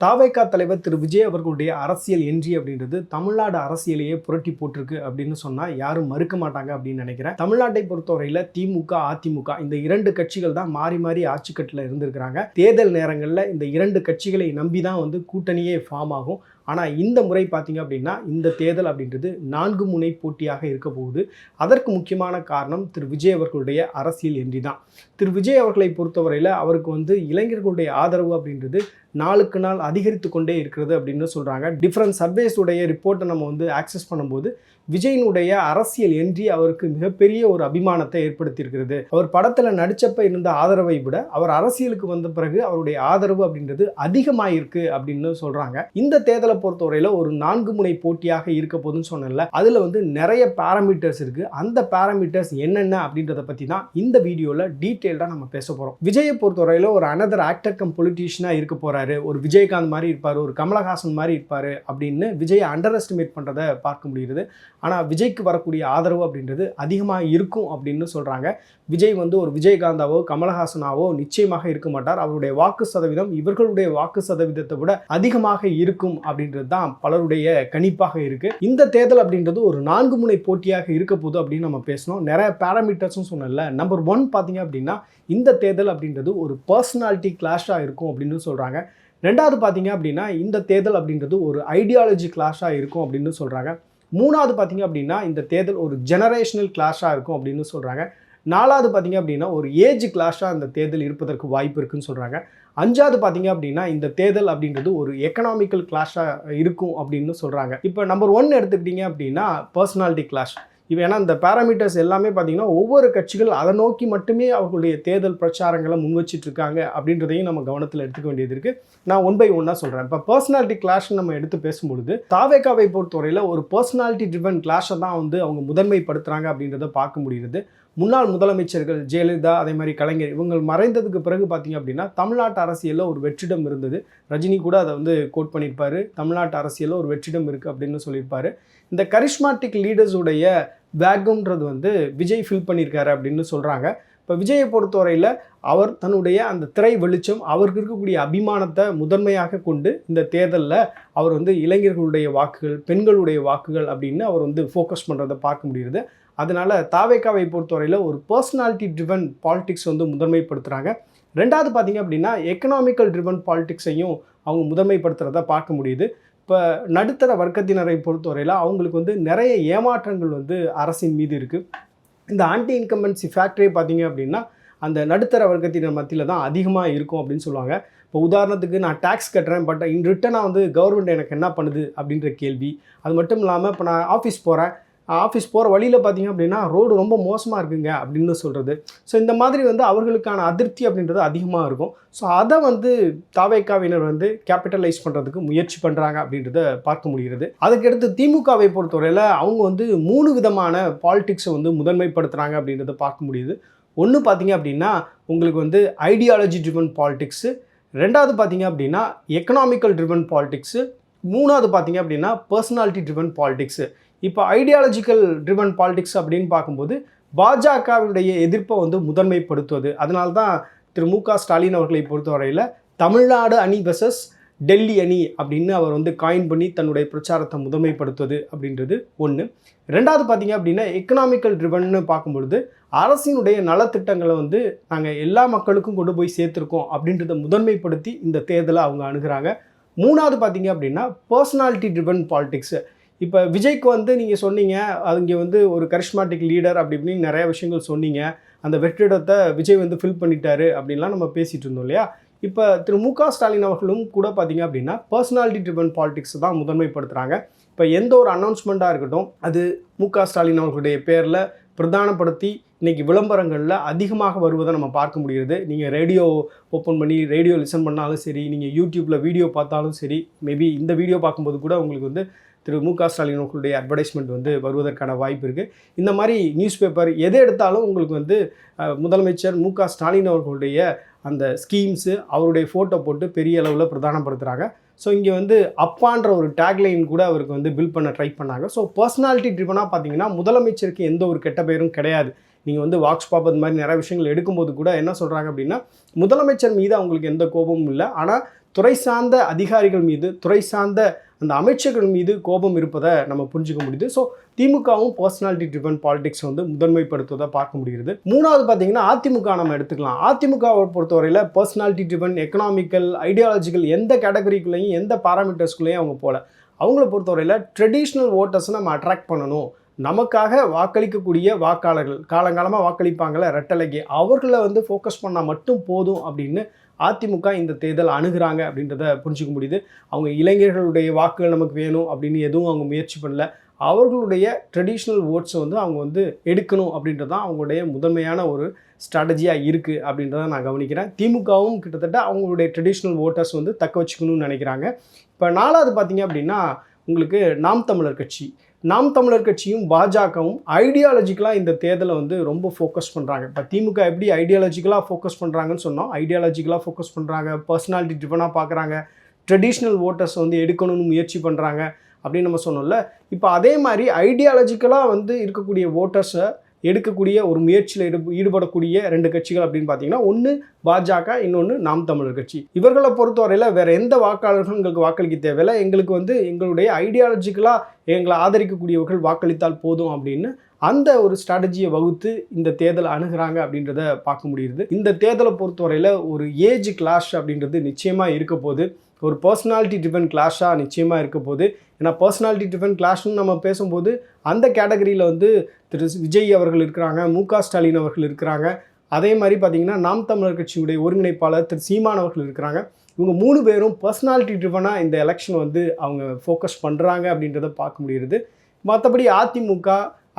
தாவேகா தலைவர் திரு விஜய் அவர்களுடைய அரசியல் என்ட்ரி அப்படின்றது தமிழ்நாடு அரசியலையே புரட்டி போட்டிருக்கு அப்படின்னு சொன்னால் யாரும் மறுக்க மாட்டாங்க அப்படின்னு நினைக்கிறேன். தமிழ்நாட்டை பொறுத்தவரையில் திமுக, அதிமுக இந்த இரண்டு கட்சிகள் தான் மாறி மாறி ஆட்சிக்கட்டில் இருந்திருக்கிறாங்க. தேர்தல் நேரங்களில் இந்த இரண்டு கட்சிகளை நம்பி தான் கூட்டணியே ஃபார்ம் ஆகும். ஆனால் இந்த முறை பார்த்தீங்க அப்படின்னா இந்த தேர்தல் அப்படின்றது 4 முனை போட்டியாக இருக்க போகுது. அதற்கு முக்கியமான காரணம் திரு விஜய் அவர்களுடைய அரசியல் என்ட்ரி தான். திரு விஜய் அவர்களை பொறுத்தவரையில் அவருக்கு இளைஞர்களுடைய ஆதரவு அப்படின்றது நாளுக்கு நாள் அதிகரித்து கொண்டே இருக்கிறது அப்படின்னு சொல்கிறாங்க. டிஃப்ரெண்ட் சர்வேஸுடைய ரிப்போர்ட்டை நம்ம ஆக்சஸ் பண்ணும்போது விஜயினுடைய அரசியல் என்ட்ரி அவருக்கு மிகப்பெரிய ஒரு அபிமானத்தை ஏற்படுத்தியிருக்கிறது. அவர் படத்தில் நடித்தப்ப இருந்த ஆதரவை விட அவர் அரசியலுக்கு வந்த பிறகு அவருடைய ஆதரவு அப்படின்றது அதிகமாயிருக்கு அப்படின்னு சொல்கிறாங்க. இந்த தேர்தலை பொறுத்தவரையில் ஒரு 4 முனை போட்டியாக இருக்க போதுன்னு சொன்னேன்ல, அதில் நிறைய பேராமீட்டர்ஸ் இருக்குது. அந்த பேராமீட்டர்ஸ் என்னென்ன அப்படின்றத பற்றி தான் இந்த வீடியோவில் டீட்டெயில்டாக நம்ம பேச போகிறோம். விஜயை பொறுத்தவரையில் ஒரு அனதர் ஆக்டர் கம் பொலிட்டீஷியனாக இருக்க போகிறாரு, ஒரு விஜயகாந்த் மாதிரி இருப்பார், ஒரு கமலஹாசன் மாதிரி இருப்பார் அப்படின்னு விஜயை அண்டர் எஸ்டிமேட் பண்ணுறதை பார்க்க முடியுது. ஆனால் விஜய்க்கு வரக்கூடிய ஆதரவு அப்படின்றது அதிகமாக இருக்கும் அப்படின்னு சொல்கிறாங்க. விஜய் ஒரு விஜயகாந்தாவோ கமலஹாசனாவோ நிச்சயமாக இருக்க மாட்டார். அவருடைய வாக்கு சதவீதம் இவர்களுடைய வாக்கு சதவீதத்தை விட அதிகமாக இருக்கும் அப்படின்றது தான் பலருடைய கணிப்பாக இருக்குது. இந்த தேர்தல் அப்படின்றது ஒரு 4 முனை போட்டியாக இருக்க போகுது அப்படின்னு நம்ம பேசணும். நிறைய பேராமீட்டர்ஸும் சொன்னல. நம்பர் 1 பார்த்தீங்க அப்படின்னா இந்த தேர்தல் அப்படின்றது ஒரு பர்சனாலிட்டி கிளாஷாக இருக்கும் அப்படின்னு சொல்கிறாங்க. ரெண்டாவது பார்த்தீங்க அப்படின்னா இந்த தேர்தல் அப்படின்றது ஒரு ஐடியாலஜி கிளாஷாக இருக்கும் அப்படின்னு சொல்கிறாங்க. மூணாவது பார்த்தீங்க அப்படின்னா இந்த தேர்தல் ஒரு ஜெனரேஷனல் கிளாஷாக இருக்கும் அப்படின்னு சொல்கிறாங்க. நாலாவது பார்த்தீங்க அப்படின்னா ஒரு ஏஜ் கிளாஷாக இந்த தேர்தல் இருப்பதற்கு வாய்ப்பு இருக்குன்னு சொல்கிறாங்க. அஞ்சாவது பார்த்தீங்க அப்படின்னா இந்த தேர்தல் அப்படின்றது ஒரு எக்கனாமிக்கல் கிளாஷாக இருக்கும் அப்படின்னு சொல்கிறாங்க. இப்போ நம்பர் 1 எடுத்துக்கிட்டிங்க அப்படின்னா பர்சனாலிட்டி கிளாஷ். ஏன்னா இந்த பேராமீட்டர்ஸ் எல்லாமே பார்த்தீங்கன்னா ஒவ்வொரு கட்சிகள் அதை நோக்கி மட்டுமே அவர்களுடைய தேர்தல் பிரச்சாரங்களை முன் வச்சிட்டு இருக்காங்க அப்படின்றதையும் நம்ம கவனத்தில் எடுத்துக்க வேண்டியது இருக்குது. நான் 1 by 1 சொல்கிறேன். இப்போ பர்சனாலிட்டி கிளாஷ் நம்ம எடுத்து பேசும்பொழுது தாவேகாவை பொறுத்தவரையில் ஒரு பர்சனாலிட்டி ட்ரிவன் கிளாஷை தான் அவங்க முதன்மைப்படுத்துகிறாங்க அப்படின்றத பார்க்க முடியுது. முன்னாள் முதலமைச்சர்கள் ஜெயலலிதா, அதே மாதிரி கலைஞர் இவங்க மறைந்ததுக்கு பிறகு பார்த்தீங்க அப்படின்னா தமிழ்நாட்டு அரசியலில் ஒரு வெற்றிடம் இருந்தது. ரஜினி கூட அதை கோட் பண்ணியிருப்பார். தமிழ்நாட்டு அரசியலில் ஒரு வெற்றிடம் இருக்குது அப்படின்னு சொல்லியிருப்பார். இந்த கரிஷ்மாட்டிக் லீடர்ஸுடைய பேக்குன்றது விஜய் ஃபில் பண்ணியிருக்காரு அப்படின்னு சொல்கிறாங்க. இப்போ விஜயை பொறுத்தவரையில் அவர் தன்னுடைய அந்த திரை வெளிச்சம் அவருக்கு இருக்கக்கூடிய அபிமானத்தை முதன்மையாக கொண்டு இந்த தேர்தலில் அவர் இளைஞர்களுடைய வாக்குகள், பெண்களுடைய வாக்குகள் அப்படின்னு அவர் ஃபோக்கஸ் பண்ணுறதை பார்க்க முடியுது. அதனால் தாவேகாவை பொறுத்தவரையில் ஒரு பர்சனாலிட்டி ட்ரிவன் பாலிடிக்ஸ் முதன்மைப்படுத்துகிறாங்க. ரெண்டாவது பார்த்தீங்க அப்படின்னா எக்கனாமிக்கல் ட்ரிவன் பாலிடிக்ஸையும் அவங்க முதன்மைப்படுத்துகிறத பார்க்க முடியுது. இப்போ நடுத்தர வர்க்கத்தினரை பொறுத்தவரையில் அவங்களுக்கு நிறைய ஏமாற்றங்கள் அரசின் மீது இருக்குது. இந்த ஆன்டி இன்கம்பன்சி ஃபேக்டரே பார்த்தீங்க அப்படின்னா அந்த நடுத்தர வர்க்கத்தினர் மத்தியில் தான் அதிகமாக இருக்கும் அப்படின்னு சொல்லுவாங்க. இப்போ உதாரணத்துக்கு நான் டேக்ஸ் கட்டுறேன், பட் இன் ரிட்டனாக கவர்மெண்ட் எனக்கு என்ன பண்ணுது அப்படின்ற கேள்வி. அது மட்டும் இல்லாமல் இப்போ நான் ஆஃபீஸ் போகிற வழியில் பார்த்தீங்க அப்படின்னா ரோடு ரொம்ப மோசமாக இருக்குங்க அப்படின்னு சொல்கிறது. ஸோ இந்த மாதிரி அவர்களுக்கான அதிருப்தி அப்படின்றது அதிகமாக இருக்கும். ஸோ அதை தாவேகாவினர் கேபிட்டலைஸ் பண்ணுறதுக்கு முயற்சி பண்ணுறாங்க அப்படின்றத பார்க்க முடிகிறது. அதுக்கடுத்து திமுகவை பொறுத்தவரையில் அவங்க 3 விதமான பாலிடிக்ஸை முதன்மைப்படுத்துகிறாங்க அப்படின்றத பார்க்க முடியுது. ஒன்று பார்த்தீங்க அப்படின்னா உங்களுக்கு ஐடியாலஜி ட்ரிவன் பாலிடிக்ஸு, ரெண்டாவது பார்த்தீங்க அப்படின்னா எக்கனாமிக்கல் ட்ரிவன் பாலிடிக்ஸு, மூணாவது பார்த்தீங்க அப்படின்னா பர்சனாலிட்டி ட்ரிவன் பாலிடிக்ஸு. இப்போ ஐடியாலஜிக்கல் ட்ரிவன் பாலிடிக்ஸ் அப்படின்னு பார்க்கும்போது பாஜகவுடைய எதிர்ப்பை முதன்மைப்படுத்துவது. அதனால தான் திரு மு.க. ஸ்டாலின் அவர்களை பொறுத்தவரையில் தமிழ்நாடு அணி வெர்சஸ் டெல்லி அணி அப்படின்னு அவர் காயின் பண்ணி தன்னுடைய பிரச்சாரத்தை முதன்மைப்படுத்துவது அப்படின்றது ஒன்று. ரெண்டாவது பார்த்தீங்க அப்படின்னா எக்கனாமிக்கல் ட்ரிவன்னு பார்க்கும்பொழுது அரசினுடைய நலத்திட்டங்களை நாங்கள் எல்லா மக்களுக்கும் கொண்டு போய் சேர்த்துருக்கோம் அப்படின்றத முதன்மைப்படுத்தி இந்த தேர்தலை அவங்க அணுகிறாங்க. மூணாவது பார்த்தீங்க அப்படின்னா பர்சனாலிட்டி ட்ரிவன் பாலிடிக்ஸு. இப்போ விஜய்க்கு நீங்கள் சொன்னீங்க அங்கே ஒரு கரிஷ்மாட்டிக் லீடர் அப்படி இப்படின்னு நிறைய விஷயங்கள் சொன்னீங்க. அந்த வெற்றிடத்தை விஜய் ஃபில் பண்ணிட்டாரு அப்படின்லாம் நம்ம பேசிகிட்டு இருந்தோம் இல்லையா. இப்போ திரு மு.க. ஸ்டாலின் அவர்களும் கூட பார்த்தீங்க அப்படின்னா பர்சனாலிட்டி ட்ரிவன் பாலிடிக்ஸ் தான் முதன்மைப்படுத்துகிறாங்க. இப்போ எந்த ஒரு அனௌன்ஸ்மெண்ட்டாக இருக்கட்டும் அது மு.க. ஸ்டாலின் அவர்களுடைய பேரில் பிரதானப்படுத்தி இன்றைக்கி விளம்பரங்களில் அதிகமாக வருவதை நம்ம பார்க்க முடிகிறது. நீங்கள் ரேடியோ ஓப்பன் பண்ணி ரேடியோ லிசன் பண்ணாலும் சரி, நீங்கள் யூடியூப்பில் வீடியோ பார்த்தாலும் சரி, மேபி இந்த வீடியோ பார்க்கும்போது கூட உங்களுக்கு திரு மு.க. ஸ்டாலின் அவர்களுடைய அட்வர்டைஸ்மெண்ட் வருவதற்கான வாய்ப்பு இருக்குது. இந்த மாதிரி நியூஸ் பேப்பர் எதை எடுத்தாலும் உங்களுக்கு முதலமைச்சர் மு.க. ஸ்டாலின் அவர்களுடைய அந்த ஸ்கீம்ஸு அவருடைய ஃபோட்டோ போட்டு பெரிய அளவில் பிரதானப்படுத்துகிறாங்க. ஸோ இங்கே அப்பான்ற ஒரு டேக்லைன் கூட அவருக்கு பில்ட் பண்ண ட்ரை பண்ணாங்க. ஸோ பர்சனாலிட்டி ட்ரிவனாக பார்த்தீங்கன்னா முதலமைச்சருக்கு எந்த ஒரு கெட்ட பெயரும் கிடையாது. நீங்கள் வாக்ஸ் பாப் அது மாதிரி நிறைய விஷயங்கள் எடுக்கும்போது கூட என்ன சொல்கிறாங்க அப்படின்னா முதலமைச்சர் மீது அவங்களுக்கு எந்த கோபமும் இல்லை, ஆனால் துறை சார்ந்த அதிகாரிகள் மீது, துறை சார்ந்த அந்த அமைச்சர்கள் மீது கோபம் இருப்பதை நம்ம புரிஞ்சுக்க முடியுது. ஸோ திமுகவும் பர்சனாலிட்டி ட்ரிவன் பாலிடிக்ஸ் வந்து முதன்மைப்படுத்துவதை பார்க்க முடிகிறது. மூணாவது பார்த்தீங்கன்னா அதிமுக நம்ம எடுத்துக்கலாம். அதிமுகவை பொறுத்தவரையில் பர்சனாலிட்டி ட்ரிவன், எக்கனாமிக்கல், ஐடியாலஜிக்கல் எந்த கேட்டகரிக்குள்ளேயும் எந்த பாராமீட்டர்ஸ்குள்ளேயும் அவங்க போல. அவங்கள பொறுத்தவரையில் ட்ரெடிஷ்னல் ஓட்டர்ஸை நம்ம அட்ராக்ட் பண்ணணும், நமக்காக வாக்களிக்கக்கூடிய வாக்காளர்கள், காலங்காலமாக வாக்களிப்பாங்கள்ல ரெட்டலைக்கு, அவர்களை வந்து ஃபோக்கஸ் பண்ணால் மட்டும் போதும் அப்படின்னு அதிமுக இந்த தேர்தல் அணுகிறாங்க அப்படின்றத புரிஞ்சுக்க முடியுது. அவங்க இளைஞர்களுடைய வாக்குகள் நமக்கு வேணும் அப்படின்னு எதுவும் அவங்க முயற்சி பண்ணல. அவர்களுடைய ட்ரெடிஷ்னல் ஓட்ஸை வந்து அவங்க வந்து எடுக்கணும் அப்படின்றது தான் அவங்களுடைய முதன்மையான ஒரு ஸ்ட்ராட்டஜியாக இருக்குது அப்படின்றத நான் கவனிக்கிறேன். திமுகவும் கிட்டத்தட்ட அவங்களுடைய ட்ரெடிஷ்னல் ஓட்டர்ஸ் வந்து தக்க வச்சுக்கணும்னு நினைக்கிறாங்க. இப்போ நாலாவது பார்த்தீங்க அப்படின்னா உங்களுக்கு நாம் தமிழர் கட்சி. நாம் தமிழர் கட்சியும் பாஜகவும் ஐடியாலஜிக்கலாக இந்த தேர்தலை வந்து ரொம்ப ஃபோக்கஸ் பண்ணுறாங்க. இப்போ திமுக எப்படி ஐடியாலஜிக்கலாக ஃபோக்கஸ் பண்ணுறாங்கன்னு சொன்னோம், ஐடியாலஜிக்கலாக ஃபோக்கஸ் பண்ணுறாங்க, பர்சனாலிட்டி ட்ரிவனாக பார்க்குறாங்க, ட்ரெடிஷ்னல் ஓட்டர்ஸ் வந்து எடுக்கணும்னு முயற்சி பண்ணுறாங்க அப்படின்னு நம்ம சொன்னோம்ல. இப்போ அதே மாதிரி ஐடியாலஜிக்கலாக வந்து இருக்கக்கூடிய ஓட்டர்ஸை எடுக்கக்கூடிய ஒரு முயற்சியில் ஈடுபடக்கூடிய ரெண்டு கட்சிகள் அப்படின்னு பார்த்தீங்கன்னா, ஒன்று பாஜக, இன்னொன்று நாம் தமிழர் கட்சி. இவர்களை பொறுத்தவரையில் வேறு எந்த வாக்காளர்களும் எங்களுக்கு வாக்களிக்க தேவையில்லை, எங்களுக்கு வந்து எங்களுடைய ஐடியாலஜிக்கலாக எங்களை ஆதரிக்கக்கூடியவர்கள் வாக்களித்தால் போதும் அப்படின்னு அந்த ஒரு ஸ்ட்ராட்டஜியை வகுத்து இந்த தேர்தலை அணுகிறாங்க அப்படின்றத பார்க்க முடியுது. இந்த தேர்தலை பொறுத்தவரையில் ஒரு ஏஜ் கிளாஷ் அப்படின்றது நிச்சயமாக இருக்க போது, ஒரு பர்சனாலிட்டி ட்ரிவன் கிளாஷாக நிச்சயமாக இருக்க போது. ஏன்னா பர்சனாலிட்டி ட்ரிவன் கிளாஷ்னு நம்ம பேசும்போது அந்த கேட்டகரியில் வந்து திரு விஜய் அவர்கள் இருக்கிறாங்க, மு.க. ஸ்டாலின் அவர்கள் இருக்கிறாங்க, அதே மாதிரி பார்த்திங்கன்னா நாம் தமிழர் கட்சியுடைய ஒருங்கிணைப்பாளர் திரு சீமான் அவர்கள் இருக்கிறாங்க. இவங்க 3 பேரும் பர்சனாலிட்டி ட்ரிவனாக இந்த எலெக்ஷன் வந்து அவங்க ஃபோக்கஸ் பண்ணுறாங்க அப்படின்றத பார்க்க முடியுது. மற்றபடி அதிமுக,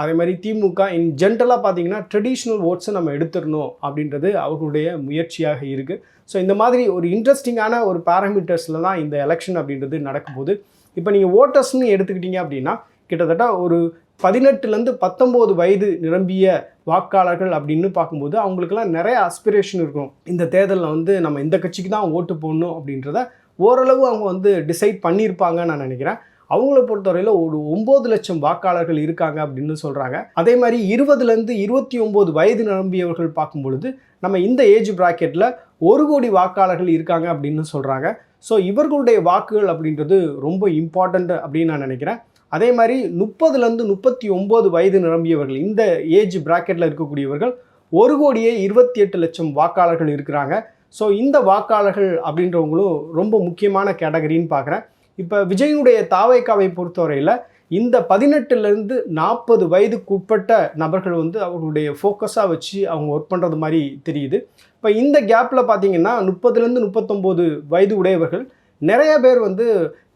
அதே மாதிரி திமுக இன் ஜென்ரலாக பார்த்திங்கன்னா ட்ரெடிஷ்னல் ஓட்ஸை நம்ம எடுத்துடணும் அப்படின்றது அவர்களுடைய முயற்சியாக இருக்குது. ஸோ இந்த மாதிரி ஒரு இன்ட்ரெஸ்டிங்கான ஒரு பேராமீட்டர்ஸில் தான் இந்த எலெக்ஷன் அப்படின்றது நடக்கும்போது, இப்போ நீங்கள் ஓட்டர்ஸ்னு எடுத்துக்கிட்டீங்க அப்படின்னா கிட்டத்தட்ட ஒரு 18லேருந்து 19 வயது நிரம்பிய வாக்காளர்கள் அப்படின்னு பார்க்கும்போது அவங்களுக்கெல்லாம் நிறைய அஸ்பிரேஷன் இருக்கும். இந்த தேர்தலில் வந்து நம்ம இந்த கட்சிக்கு தான் ஓட்டு போடணும் அப்படின்றத ஓரளவு அவங்க வந்து டிசைட் பண்ணியிருப்பாங்கன்னு நான் நினைக்கிறேன். அவங்கள பொறுத்தவரையில் ஒரு 9 லட்சம் வாக்காளர்கள் இருக்காங்க அப்படின்னு சொல்கிறாங்க. அதே மாதிரி 20லேருந்து 29 வயது நிரம்பியவர்கள் பார்க்கும் பொழுது நம்ம இந்த ஏஜ் ப்ராக்கெட்டில் 1 கோடி வாக்காளர்கள் இருக்காங்க அப்படின்னு சொல்கிறாங்க. ஸோ இவர்களுடைய வாக்குகள் அப்படின்றது ரொம்ப இம்பார்ட்டண்ட் அப்படின்னு நான் நினைக்கிறேன். அதே மாதிரி 30லேருந்து 39 வயது நிரம்பியவர்கள், இந்த ஏஜ் ப்ராக்கெட்டில் இருக்கக்கூடியவர்கள் 1,28 லட்சம் வாக்காளர்கள் இருக்கிறாங்க. ஸோ இந்த வாக்காளர்கள் அப்படின்றவங்களும் ரொம்ப முக்கியமான கேட்டகரின்னு பார்க்குறேன். இப்போ விஜயனுடைய தாவேக்காவை பொறுத்தவரையில் இந்த 18லேருந்து 40 வயதுக்கு உட்பட்ட நபர்கள் வந்து அவர்களுடைய ஃபோக்கஸாக வச்சு அவங்க ஒர்க் பண்ணுறது மாதிரி தெரியுது. இப்போ இந்த கேப்பில் பார்த்தீங்கன்னா 30லேருந்து 39 வயது உடையவர்கள் நிறைய பேர் வந்து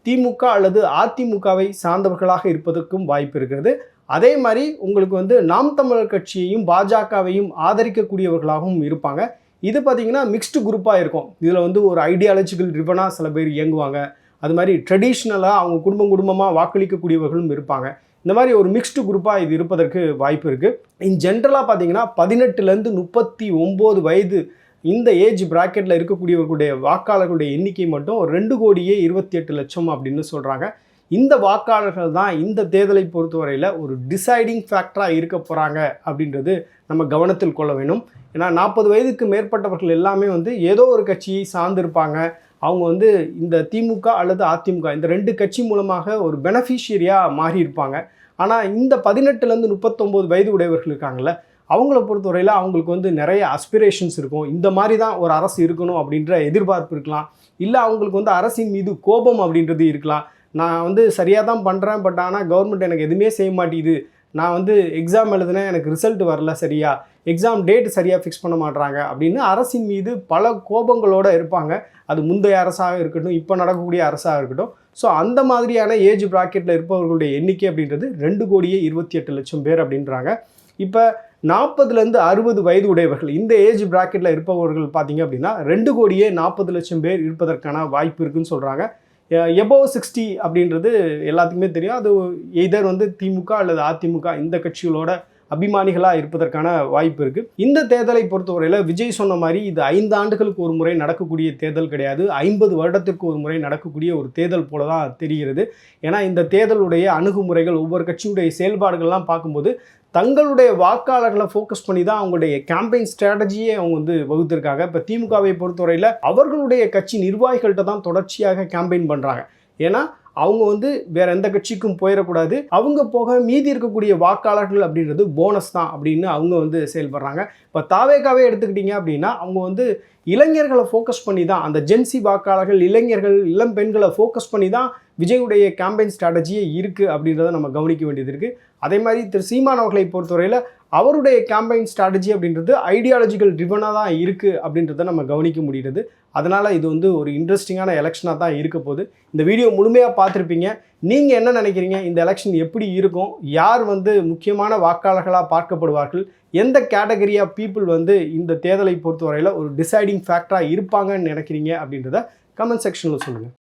திமுக அல்லது அதிமுகவை சார்ந்தவர்களாக இருப்பதற்கும் வாய்ப்பு இருக்கிறது. அதே மாதிரி உங்களுக்கு வந்து நாம் தமிழர் கட்சியையும் பாஜகவையும் ஆதரிக்கக்கூடியவர்களாகவும் இருப்பாங்க. இது பார்த்திங்கன்னா மிக்ஸ்டு குரூப்பாக இருக்கும். இதில் வந்து ஒரு ஐடியாலஜிக்கல் ட்ரிவனாக சில பேர் இயங்குவாங்க, அது மாதிரி ட்ரெடிஷ்னலாக அவங்க குடும்பமாக வாக்களிக்கக்கூடியவர்களும் இருப்பாங்க. இந்த மாதிரி ஒரு மிக்ஸ்டு குரூப்பாக இது இருப்பதற்கு வாய்ப்பு இருக்குது. இன் ஜென்ரலாக பார்த்தீங்கன்னா 18லேருந்து 39 வயது இந்த ஏஜ் ப்ராக்கெட்டில் இருக்கக்கூடியவர்களுடைய வாக்காளர்களுடைய எண்ணிக்கை மட்டும் 2,28 லட்சம் அப்படின்னு சொல்கிறாங்க. இந்த வாக்காளர்கள் தான் இந்த தேர்தலை பொறுத்தவரையில் ஒரு டிசைடிங் ஃபேக்டராக இருக்க போகிறாங்க அப்படின்றது நம்ம கவனத்தில் கொள்ள வேண்டும். ஏன்னா 40 வயதுக்கு மேற்பட்டவர்கள் எல்லாமே வந்து ஏதோ ஒரு கட்சியை சார்ந்திருப்பாங்க. அவங்க வந்து இந்த திமுக அல்லது அதிமுக இந்த 2 கட்சி மூலமாக ஒரு பெனிஃபிஷியரியாக மாறியிருப்பாங்க. ஆனால் இந்த 18லேருந்து 39 வயது உடையவர்கள் இருக்காங்கள்ல, அவங்கள பொறுத்தவரையில் அவங்களுக்கு வந்து நிறைய அஸ்பிரேஷன்ஸ் இருக்கும். இந்த மாதிரி தான் ஒரு அரசு இருக்கணும் அப்படின்ற எதிர்பார்ப்பு இருக்கலாம். இல்லை அவங்களுக்கு வந்து அரசின் மீது கோபம் அப்படின்றது இருக்கலாம். நான் வந்து சரியாக தான் பண்ணுறேன், பட் ஆனால் கவர்மெண்ட் எனக்கு எதுவுமே செய்ய மாட்டேங்குது, நான் வந்து எக்ஸாம் எழுதுனேன், எனக்கு ரிசல்ட் வரல சரியா, எக்ஸாம் டேட் சரியாக ஃபிக்ஸ் பண்ண மாட்றாங்க அப்படின்னு அரசின் மீது பல கோபங்களோடு இருப்பாங்க. அது முந்தைய அரசாக இருக்கட்டும், இப்போ நடக்கக்கூடிய அரசாக இருக்கட்டும். ஸோ அந்த மாதிரியான ஏஜ் ப்ராக்கெட்டில் இருப்பவர்களுடைய எண்ணிக்கை அப்படின்றது 2,28 லட்சம் பேர் அப்படின்றாங்க. இப்போ 40லேருந்து 60 வயது உடையவர்கள் இந்த ஏஜ் ப்ராக்கெட்டில் இருப்பவர்கள் பார்த்திங்க அப்படின்னா 2,40 லட்சம் பேர் இருப்பதற்கான வாய்ப்பு இருக்குதுன்னு சொல்கிறாங்க. எபோவ் 60 அப்படின்றது எல்லாத்துக்குமே தெரியும். அது எய்தர் வந்து திமுக அல்லது அதிமுக இந்த கட்சிகளோட அபிமானிகளாக இருப்பதற்கான வாய்ப்பு இருக்குது. இந்த தேர்தலை பொறுத்தவரையில் விஜய் சொன்ன மாதிரி இது 5 ஆண்டுகளுக்கு ஒரு முறை நடக்கக்கூடிய தேர்தல் கிடையாது, 50 வருடத்திற்கு ஒரு முறை நடக்கக்கூடிய ஒரு தேர்தல் போல தான் தெரிகிறது. ஏன்னா இந்த தேர்தலுடைய அணுகுமுறைகள், ஒவ்வொரு கட்சியுடைய செயல்பாடுகள்லாம் பார்க்கும்போது தங்களுடைய வாக்காளர்களை ஃபோக்கஸ் பண்ணி தான் அவங்களுடைய கேம்பெயின் ஸ்ட்ராட்டஜியே அவங்க வந்து வகுத்திருக்காங்க. இப்போ திமுகவை பொறுத்தவரையில் அவர்களுடைய கட்சி நிர்வாகிகள்கிட்ட தான் தொடர்ச்சியாக கேம்பெயின் பண்ணுறாங்க. ஏன்னா அவங்க வந்து வேற எந்த கட்சிக்கும் போயிடக்கூடாது, அவங்க போக மீதி இருக்கக்கூடிய வாக்காளர்கள் அப்படின்றது போனஸ் தான் அப்படின்னு அவங்க வந்து செயல்படுறாங்க. இப்போ தாவேகாவே எடுத்துக்கிட்டீங்க அப்படின்னா அவங்க வந்து இளைஞர்களை ஃபோக்கஸ் பண்ணி தான், அந்த ஜென்சி வாக்காளர்கள், இளைஞர்கள், இளம் பெண்களை ஃபோக்கஸ் பண்ணி தான் விஜயுடைய கேம்பெயின் ஸ்ட்ராட்டஜியே இருக்குது அப்படின்றத நம்ம கவனிக்க வேண்டியது இருக்குது. அதே மாதிரி திரு சீமான் அவர்களை பொறுத்தவரையில் அவருடைய கேம்பெயின் ஸ்ட்ராட்டஜி அப்படின்றது ஐடியாலஜிக்கல் ட்ரிவனாக தான் இருக்குது அப்படின்றத நம்ம கவனிக்க முடிகிறது. அதனால் இது வந்து ஒரு இன்ட்ரெஸ்டிங்கான எலெக்ஷனாக தான் இருக்க போகுது. இந்த வீடியோ முழுமையாக பார்த்துருப்பீங்க. நீங்கள் என்ன நினைக்கிறீங்க? இந்த எலெக்ஷன் எப்படி இருக்கும்? யார் வந்து முக்கியமான வாக்காளர்களாக பார்க்கப்படுவார்கள்? எந்த கேட்டகரி ஆஃப் பீப்புள் வந்து இந்த தேர்தலை பொறுத்தவரையில் ஒரு டிசைடிங் ஃபேக்டராக இருப்பாங்கன்னு நினைக்கிறீங்க அப்படின்றத கமெண்ட் செக்ஷனில் சொல்லுங்கள்.